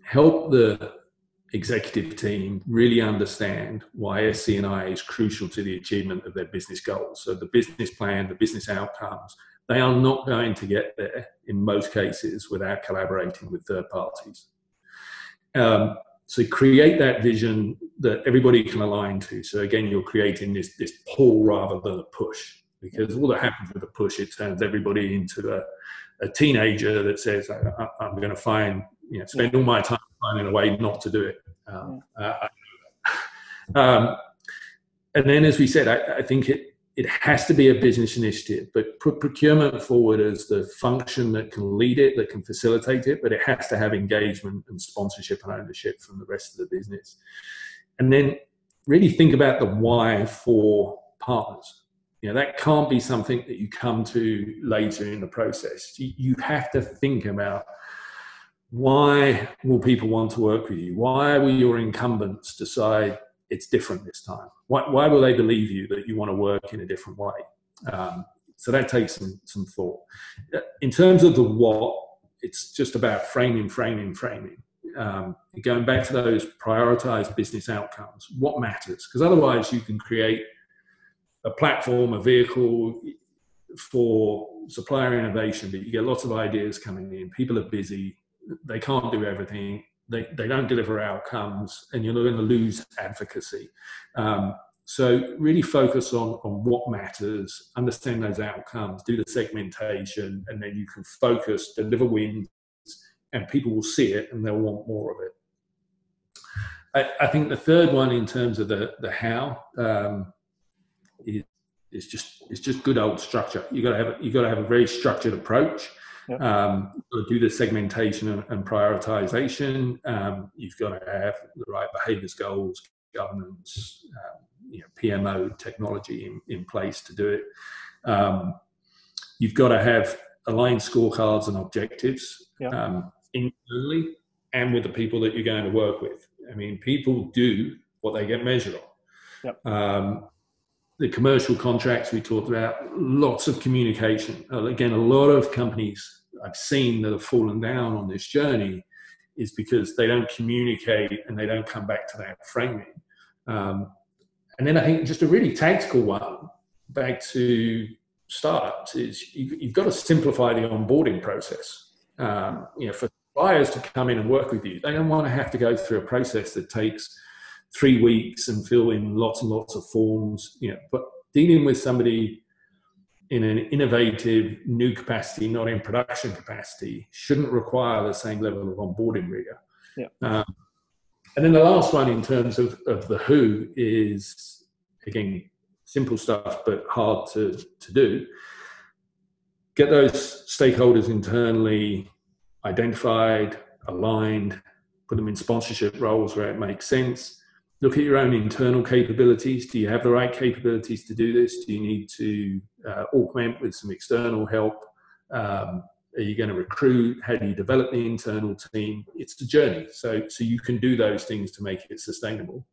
help the executive team really understand why SC&I is crucial to the achievement of their business goals. So the business plan, the business outcomes, they are not going to get there in most cases without collaborating with third parties. So create that vision that everybody can align to. So again, you're creating this pull rather than a push, because all that happens with a push, it turns everybody into a teenager that says, I'm going to spend all my time finding a way not to do it. And then, as we said, I think it has to be a business initiative, but put procurement forward as the function that can lead it, that can facilitate it, but it has to have engagement and sponsorship and ownership from the rest of the business. And then really think about the why for partners. That can't be something that you come to later in the process. You have to think about, why will people want to work with you? Why will your incumbents decide it's different this time? Why will they believe you that you want to work in a different way? So that takes some thought. In terms of the what, it's just about framing. Going back to those prioritized business outcomes, what matters? Because otherwise you can create a platform, a vehicle for supplier innovation, but you get lots of ideas coming in. People are busy. They can't do everything. They don't deliver outcomes, and you're going to lose advocacy. So really focus on what matters, understand those outcomes, do the segmentation, and then you can focus, deliver wins, and people will see it and they'll want more of it. I think the third one, in terms of the how, is just good old structure. You got to have a very structured approach. Yep. Do the segmentation and prioritization. You've got to have the right behaviors, goals, governance, PMO technology in place to do it. You've got to have aligned scorecards and objectives. Yep. Internally and with the people that you're going to work with. I mean, people do what they get measured on. Yep. The commercial contracts we talked about, lots of communication. Again, a lot of companies I've seen that have fallen down on this journey is because they don't communicate and they don't come back to that framing. And then I think just a really tactical one, back to startups, is you've got to simplify the onboarding process. For suppliers to come in and work with you, they don't want to have to go through a process that takes 3 weeks and fill in lots and lots of forms, but dealing with somebody in an innovative new capacity, not in production capacity, shouldn't require the same level of onboarding rigor. Yeah. And then the last one, in terms of the who, is, again, simple stuff, but hard to do. Get those stakeholders internally identified, aligned, put them in sponsorship roles where it makes sense. Look at your own internal capabilities. Do you have the right capabilities to do this? Do you need to augment with some external help? Are you going to recruit? How do you develop the internal team? It's a journey. So you can do those things to make it sustainable.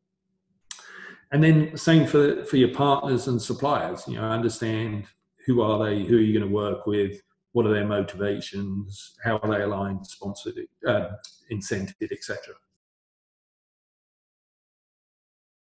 And then same for your partners and suppliers. Understand who are they, who are you going to work with, what are their motivations, how are they aligned, sponsored, incented, etc.